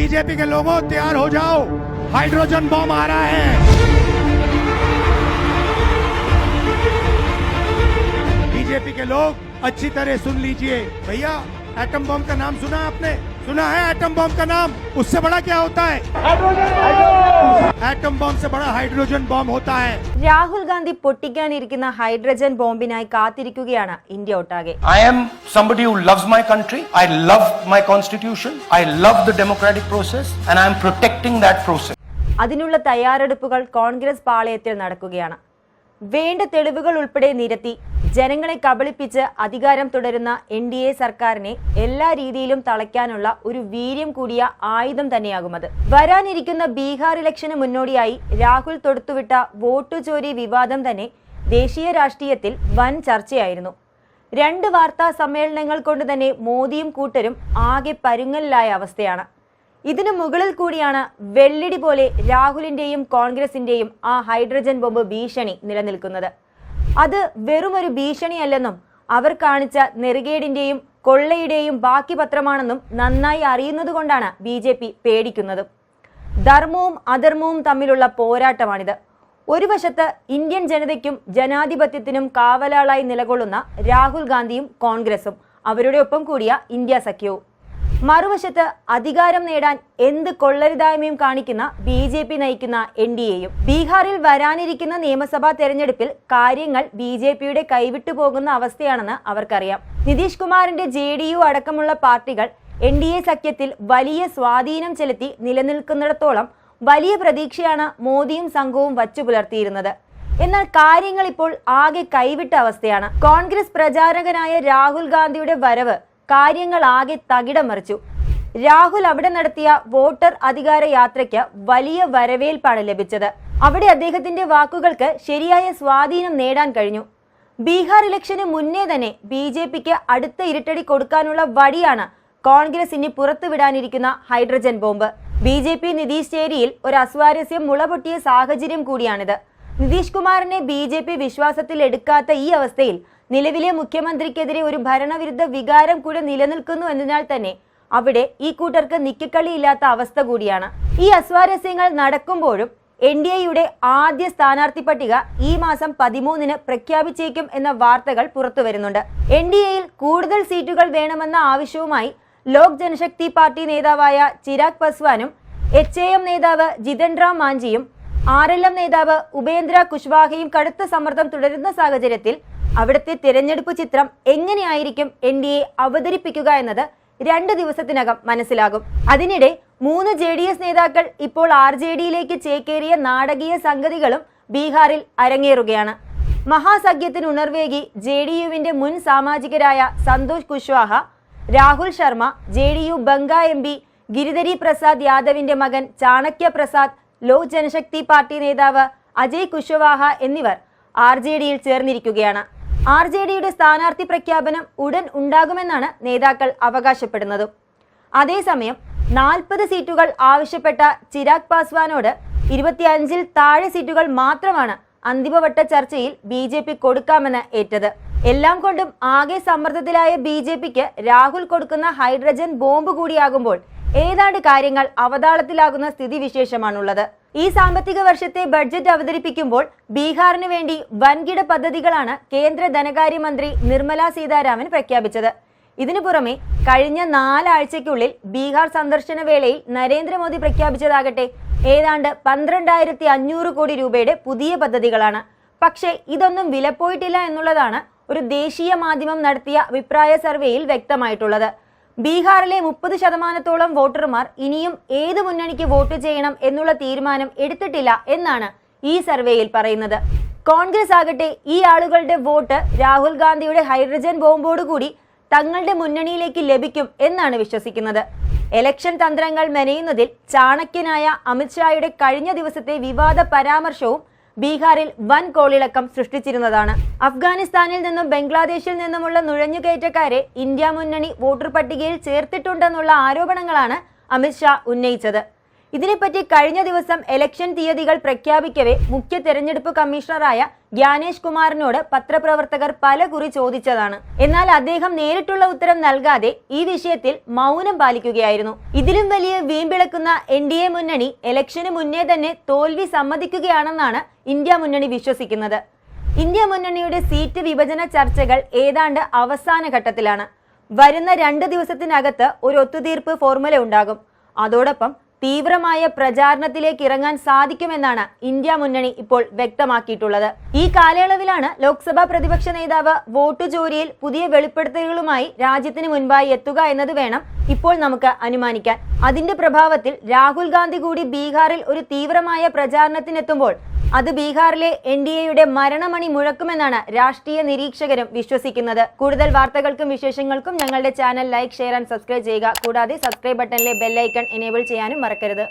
BJP के लोगों तैयार हो जाओ, हाइड्रोजन बम आ रहा है। बीजेपी के लोग अच्छी तरह सुन लीजिए भैया, एटम बम का नाम सुना आपने? सुना है एटम बम का नाम? उससे बड़ा क्या होता है? एटम बम से बड़ा हाइड्रोजन बम होता है। രാഹുൽ ഗാന്ധി പൊട്ടിക്കാനിരിക്കുന്ന ഹൈഡ്രജൻ ബോംബിനായി കാത്തിരിക്കുകയാണ് ഇന്ത്യ ഒട്ടാകെ. I am somebody who loves my country. I love my constitution. I love the democratic process and I am protecting that process. അതിനുള്ള തയ്യാറെടുപ്പുകൾ കോൺഗ്രസ് പാളയത്തിൽ നടക്കുകയാണ്. വേണ്ട തെളിവുകൾ ഉൾപ്പെടെ നിരത്തി ജനങ്ങളെ കബളിപ്പിച്ച് അധികാരം തുടരുന്ന NDA സർക്കാരിനെ എല്ലാ രീതിയിലും തളയ്ക്കാനുള്ള ഒരു വീര്യം കൂടിയ ആയുധം തന്നെയാകുമത്. വരാനിരിക്കുന്ന ബീഹാർ ഇലക്ഷന് മുന്നോടിയായി രാഹുൽ തൊടുത്തുവിട്ട വോട്ടു ചോരി വിവാദം തന്നെ ദേശീയ രാഷ്ട്രീയത്തിൽ വൻ ചർച്ചയായിരുന്നു. 2 വാർത്താ സമ്മേളനങ്ങൾ കൊണ്ട് തന്നെ മോദിയും കൂട്ടരും ആകെ പരുങ്ങലിലായ അവസ്ഥയാണ്. ഇതിനു മുകളിൽ കൂടിയാണ് വെള്ളിടി പോലെ രാഹുലിന്റെയും കോൺഗ്രസിന്റെയും ആ ഹൈഡ്രജൻ ബോംബ് ഭീഷണി നിലനിൽക്കുന്നത്. അത് വെറുമൊരു ഭീഷണിയല്ലെന്നും അവർ കാണിച്ച നെറുകേടിന്റെയും കൊള്ളയുടെയും ബാക്കി പത്രമാണെന്നും നന്നായി അറിയുന്നതുകൊണ്ടാണ് BJP പേടിക്കുന്നതും. ധർമ്മവും അധർമ്മവും തമ്മിലുള്ള പോരാട്ടമാണിത്. ഒരു വശത്ത് ഇന്ത്യൻ ജനതയ്ക്കും ജനാധിപത്യത്തിനും കാവലാളായി നിലകൊള്ളുന്ന രാഹുൽ ഗാന്ധിയും കോൺഗ്രസും അവരുടെ ഒപ്പം കൂടിയ ഇന്ത്യ സഖ്യവും, മറുവശത്ത് അധികാരം നേടാൻ എന്ത് കൊള്ളരുതായ്മയും കാണിക്കുന്ന BJP നയിക്കുന്ന NDAയും. ബീഹാറിൽ വരാനിരിക്കുന്ന നിയമസഭാ തെരഞ്ഞെടുപ്പിൽ കാര്യങ്ങൾ BJPയുടെ കൈവിട്ടു പോകുന്ന അവസ്ഥയാണെന്ന് അവർക്കറിയാം. നിതീഷ് കുമാറിന്റെ JDU അടക്കമുള്ള പാർട്ടികൾ NDA സഖ്യത്തിൽ വലിയ സ്വാധീനം ചെലുത്തി നിലനിൽക്കുന്നിടത്തോളം വലിയ പ്രതീക്ഷയാണ് മോദിയും സംഘവും വച്ചു പുലർത്തിയിരുന്നത്. എന്നാൽ കാര്യങ്ങൾ ഇപ്പോൾ ആകെ കൈവിട്ട അവസ്ഥയാണ്. കോൺഗ്രസ് പ്രചാരകനായ രാഹുൽ ഗാന്ധിയുടെ വരവ് കാര്യങ്ങൾ ആകെ തകിടം മറിച്ചു. രാഹുൽ അവിടെ നടത്തിയ വോട്ടർ അധികാര യാത്രയ്ക്ക് വലിയ വരവേൽപ്പാണ് ലഭിച്ചത്. അവിടെ അദ്ദേഹത്തിന്റെ വാക്കുകൾക്ക് ശരിയായ സ്വാധീനം നേടാൻ കഴിഞ്ഞു. ബീഹാർ ഇലക്ഷന് മുന്നേ തന്നെ BJPക്ക് അടുത്ത ഇരുട്ടടി കൊടുക്കാനുള്ള വടിയാണ് കോൺഗ്രസ് ഇനി പുറത്തുവിടാനിരിക്കുന്ന ഹൈഡ്രജൻ ബോംബ്. BJP നിതീഷ് ചേരിയിൽ ഒരു അസ്വാരസ്യം മുളപൊട്ടിയ സാഹചര്യം കൂടിയാണിത്. നിതീഷ് കുമാറിനെ BJP വിശ്വാസത്തിൽ എടുക്കാത്ത ഈ അവസ്ഥയിൽ നിലവിലെ മുഖ്യമന്ത്രിക്കെതിരെ ഒരു ഭരണവിരുദ്ധ വികാരം കൂടെ നിലനിൽക്കുന്നു എന്നതിനാൽ തന്നെ അവിടെ ഈ കൂട്ടർക്ക് നിക്കക്കളിയില്ലാത്ത അവസ്ഥ കൂടിയാണ്. ഈ അസ്വാരസ്യങ്ങൾ നടക്കുമ്പോഴും NDAയുടെ ആദ്യ സ്ഥാനാർത്ഥി പട്ടിക ഈ മാസം 13-ന് പ്രഖ്യാപിച്ചേക്കും എന്ന വാർത്തകൾ പുറത്തു വരുന്നുണ്ട്. NDAയിൽ കൂടുതൽ സീറ്റുകൾ വേണമെന്ന ആവശ്യവുമായി ലോക് ജനശക്തി പാർട്ടി നേതാവായ ചിരാഗ് പസ്വാനും HAM നേതാവ് ജിതൻ റാം മാഞ്ചിയും RLM നേതാവ് ഉപേന്ദ്ര കുശ്വാഹയും കടുത്ത സമ്മർദ്ദം തുടരുന്ന സാഹചര്യത്തിൽ അവിടുത്തെ തിരഞ്ഞെടുപ്പ് ചിത്രം എങ്ങനെയായിരിക്കും NDA അവതരിപ്പിക്കുക എന്നത് 2 ദിവസത്തിനകം മനസ്സിലാകും. അതിനിടെ 3 JDS നേതാക്കൾ ഇപ്പോൾ RJDയിലേക്ക് ചേക്കേറിയ നാടകീയ സംഗതികളും ബീഹാറിൽ അരങ്ങേറുകയാണ്. മഹാസഖ്യത്തിന് ഉണർവേകി JDUവിന്റെ മുൻ സാമാജികരായ സന്തോഷ് കുശ്വാഹ, രാഹുൽ ശർമ്മ, JDU ബംഗ MP ഗിരിധരി പ്രസാദ് യാദവിന്റെ മകൻ ചാണക്യ പ്രസാദ്, ലോക് ജനശക്തി പാർട്ടി നേതാവ് അജയ് കുശ്വാഹ എന്നിവർ RJDയിൽ ചേർന്നിരിക്കുകയാണ്. RJDയുടെ സ്ഥാനാർത്ഥി പ്രഖ്യാപനം ഉടൻ ഉണ്ടാകുമെന്നാണ് നേതാക്കൾ അവകാശപ്പെടുന്നതും. അതേസമയം 40 സീറ്റുകൾ ആവശ്യപ്പെട്ട ചിരാഗ് പാസ്വാനോട് 25-ൽ താഴെ സീറ്റുകൾ മാത്രമാണ് അന്തിമവട്ട ചർച്ചയിൽ BJP കൊടുക്കാമെന്ന് ഏറ്റത്. എല്ലാം കൊണ്ടും ആകെ സമ്മർദ്ദത്തിലായ BJPക്ക് രാഹുൽ കൊടുക്കുന്ന ഹൈഡ്രജൻ ബോംബ് കൂടിയാകുമ്പോൾ ഏതാണ്ട് കാര്യങ്ങൾ അവതാളത്തിലാകുന്ന സ്ഥിതിവിശേഷമാണുള്ളത്. ഈ സാമ്പത്തിക വർഷത്തെ ബഡ്ജറ്റ് അവതരിപ്പിക്കുമ്പോൾ ബീഹാറിന് വേണ്ടി വൻകിട പദ്ധതികളാണ് കേന്ദ്ര ധനകാര്യമന്ത്രി നിർമ്മല സീതാരാമൻ പ്രഖ്യാപിച്ചത്. ഇതിനു പുറമെ കഴിഞ്ഞ 4 ആഴ്ചയ്ക്കുള്ളിൽ ബീഹാർ സന്ദർശന വേളയിൽ നരേന്ദ്രമോദി പ്രഖ്യാപിച്ചതാകട്ടെ ഏതാണ്ട് 12,500 കോടി രൂപയുടെ പുതിയ പദ്ധതികളാണ്. പക്ഷേ ഇതൊന്നും വിലപ്പോയിട്ടില്ല എന്നുള്ളതാണ് ഒരു ദേശീയ മാധ്യമം നടത്തിയ അഭിപ്രായ സർവേയിൽ വ്യക്തമായിട്ടുള്ളത്. ബീഹാറിലെ 30% വോട്ടർമാർ ഇനിയും ഏത് മുന്നണിക്ക് വോട്ട് ചെയ്യണം എന്നുള്ള തീരുമാനം എടുത്തിട്ടില്ല എന്നാണ് ഈ സർവേയിൽ പറയുന്നത്. കോൺഗ്രസ് ആകട്ടെ ഈ ആളുകളുടെ വോട്ട് രാഹുൽ ഗാന്ധിയുടെ ഹൈഡ്രജൻ ബോംബോടുകൂടി തങ്ങളുടെ മുന്നണിയിലേക്ക് ലഭിക്കും എന്നാണ് വിശ്വസിക്കുന്നത്. ഇലക്ഷൻ തന്ത്രങ്ങൾ മെനയുന്നതിൽ ചാണക്യനായ അമിത്ഷായുടെ കഴിഞ്ഞ ദിവസത്തെ വിവാദ പരാമർശവും ബീഹാറിൽ വൻ കോളിളക്കം സൃഷ്ടിച്ചിരുന്നതാണ്. അഫ്ഗാനിസ്ഥാനിൽ നിന്നും ബംഗ്ലാദേശിൽ നിന്നുമുള്ള നുഴഞ്ഞുകയറ്റക്കാരെ ഇന്ത്യ മുന്നണി വോട്ടർ പട്ടികയിൽ ചേർത്തിട്ടുണ്ടെന്നുള്ള ആരോപണങ്ങളാണ് അമിത്ഷാ ഉന്നയിച്ചത്. ഇതിനെപ്പറ്റി കഴിഞ്ഞ ദിവസം ഇലക്ഷൻ തീയതികൾ പ്രഖ്യാപിക്കവേ മുഖ്യ തെരഞ്ഞെടുപ്പ് കമ്മീഷണറായ ജ്ഞാനേഷ് കുമാറിനോട് പത്രപ്രവർത്തകർ പലകുറി ചോദിച്ചതാണ്. എന്നാൽ അദ്ദേഹം നേരിട്ടുള്ള ഉത്തരം നൽകാതെ ഈ വിഷയത്തിൽ മൗനം പാലിക്കുകയായിരുന്നു. ഇതിലും വലിയ വീമ്പിളക്കുന്ന NDA മുന്നണി ഇലക്ഷന് മുന്നേ തന്നെ തോൽവി സമ്മതിക്കുകയാണെന്നാണ് ഇന്ത്യ മുന്നണി വിശ്വസിക്കുന്നത്. ഇന്ത്യ മുന്നണിയുടെ സീറ്റ് വിഭജന ചർച്ചകൾ ഏതാണ്ട് അവസാന ഘട്ടത്തിലാണ്. വരുന്ന 2 ദിവസത്തിനകത്ത് ഒരു ഒത്തുതീർപ്പ് ഫോർമുല ഉണ്ടാകും. അതോടൊപ്പം തീവ്രമായ പ്രചാരണത്തിലേക്ക് ഇറങ്ങാൻ സാധിക്കുമെന്നാണ് ഇന്ത്യ മുന്നണി ഇപ്പോൾ വ്യക്തമാക്കിയിട്ടുള്ളത്. ഈ കാലയളവിലാണ് ലോക്സഭാ പ്രതിപക്ഷ നേതാവ് വോട്ടു ചോരിയിൽ പുതിയ വെളിപ്പെടുത്തലുകളുമായി രാജ്യത്തിന് മുൻപായി എത്തുക എന്നത് വേണം ഇപ്പോൾ നമുക്ക് അനുമാനിക്കാൻ. അതിന്റെ പ്രഭാവത്തിൽ രാഹുൽ ഗാന്ധി കൂടി ബീഹാറിൽ ഒരു തീവ്രമായ പ്രചാരണത്തിനെത്തുമ്പോൾ അത് ബീഹാറിലെ NDAയുടെ മരണമണി മുഴക്കുമെന്നാണ് രാഷ്ട്രീയ നിരീക്ഷകരും വിശ്വസിക്കുന്നത്. കൂടുതൽ വാർത്തകൾക്കും വിശേഷങ്ങൾക്കും ഞങ്ങളുടെ channel like, share and subscribe ചെയ്യുക. കൂടാതെ സബ്സ്ക്രൈബ് ബട്ടണിലെ ബെൽ ഐക്കൺ എനേബിൾ ചെയ്യാനും മറക്കരുത്.